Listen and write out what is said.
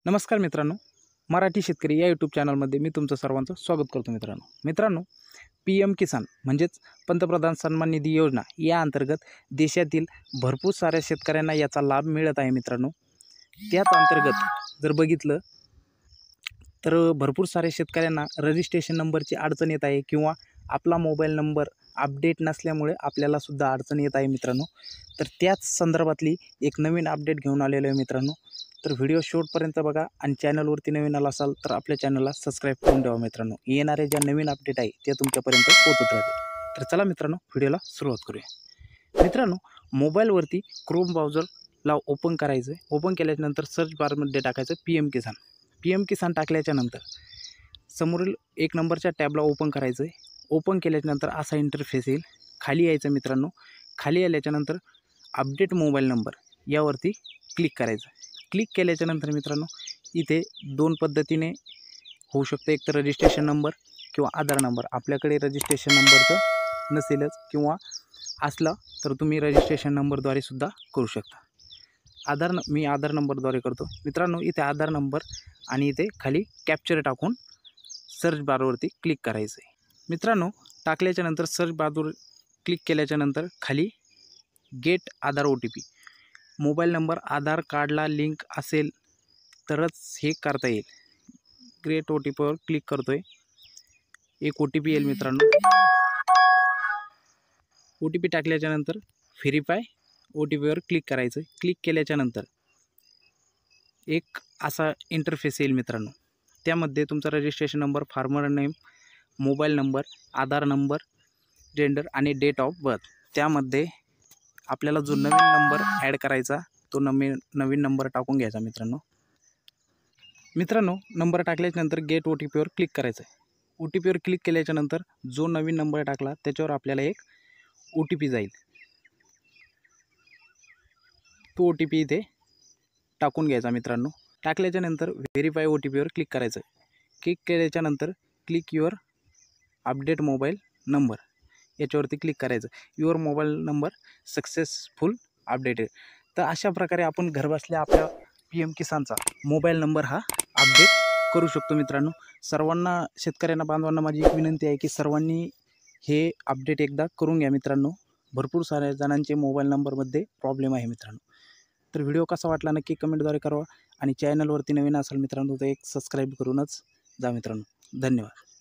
नमस्कार मित्रांनो, मराठी शेतकरी या यूट्यूब चॅनलमध्ये मी तुमचं सर्वांचं स्वागत करतो. मित्रांनो, PM किसान म्हणजेच पंतप्रधान सन्मान निधी योजना या अंतर्गत देशातील भरपूर साऱ्या शेतकऱ्यांना याचा लाभ मिळत आहे. मित्रांनो, त्याच अंतर्गत जर बघितलं तर भरपूर साऱ्या शेतकऱ्यांना रजिस्ट्रेशन नंबरची अडचण येत आहे किंवा आपला मोबाईल नंबर अपडेट नसल्यामुळे आपल्याला सुद्धा अडचण येत आहे. मित्रांनो, तर त्याच संदर्भातली एक नवीन अपडेट घेऊन आलेलो आहे. मित्रांनो, तर व्हिडिओ शेवटपर्यंत बघा आणि चॅनलवरती नवीन आला असाल तर आपल्या चॅनलला सबस्क्राईब करून ठेवा. मित्रांनो, येणारे ज्या नवीन अपडेट आहे ते तुमच्यापर्यंत पोहोचत राहतील. तर चला मित्रांनो, व्हिडिओला सुरुवात करूया. मित्रांनो, मोबाईलवरती क्रोम ब्राउझरला ओपन करायचं. ओपन केल्याच्यानंतर सर्च बारमध्ये टाकायचं PM किसान. PM किसान टाकल्याच्यानंतर समोरील एक नंबरच्या टॅबला ओपन करायचं. ओपन केल्याच्यानंतर असा इंटरफेस येईल. खाली यायचं. मित्रांनो, खाली आल्याच्यानंतर अपडेट मोबाईल नंबर यावरती क्लिक करायचं. क्लिक केल्याच्यानंतर मित्रांनो, इथे दोन पद्धतीने होऊ शकतं. एक तर रजिस्ट्रेशन नंबर किंवा आधार नंबर. आपल्याकडे रजिस्ट्रेशन नंबर तर नसेलच किंवा असला तर तुम्ही रजिस्ट्रेशन नंबरद्वारे सुद्धा करू शकता. मी आधार नंबरद्वारे करतो. मित्रांनो, इथे आधार नंबर आणि इथे खाली कॅप्चर टाकून सर्च बारवरती क्लिक करायचं आहे. मित्रांनो, टाकल्याच्यानंतर सर्च बारवर क्लिक केल्याच्यानंतर खाली गेट आधार OTP. मोबाईल नंबर आधार कार्डला लिंक असेल तरच हे करता येईल. गेट OTPवर क्लिक करतोय. एक OTP येईल. मित्रांनो, OTP टाकल्याच्यानंतर व्हेरीफाय OTPवर क्लिक करायचं. क्लिक केल्याच्यानंतर एक असा इंटरफेस येईल. मित्रांनो, त्यामध्ये तुमचा registration number, farmer name, mobile number, Aadhaar number, gender आणि डेट ऑफ बर्थ. त्यामध्ये आपल्याला जो नवीन नंबर ॲड करायचा तो नवीन नंबर टाकून घ्यायचा. मित्रांनो, नंबर टाकल्याच्यानंतर गेट OTPवर क्लिक करायचं आहे. OTPवर क्लिक केल्याच्यानंतर जो नवीन नंबर टाकला त्याच्यावर आपल्याला एक OTP जाईल. तो OTP इथे टाकून घ्यायचा. मित्रांनो, टाकल्याच्यानंतर व्हेरीफाय OTPवर क्लिक करायचं. क्लिक केल्याच्यानंतर click your update mobile number याच्यावरती क्लिक करायचं. Your mobile number successful updated. तर अशा प्रकारे आपण घरबसल्या आपल्या PM किसानचा मोबाईल नंबर हा अपडेट करू शकतो. मित्रांनो, सर्वांना शेतकऱ्यांना बांधवांना माझी एक विनंती आहे की सर्वांनी हे अपडेट एकदा करून घ्या. मित्रांनो, भरपूर साऱ्या जणांचे मोबाईल नंबरमध्ये प्रॉब्लेम आहे. मित्रांनो, तर व्हिडिओ कसा वाटला नक्की कमेंटद्वारे करा आणि चॅनलवरती नवीन असाल मित्रांनो तर एक सबस्क्राईब करूनच जा. मित्रांनो, धन्यवाद.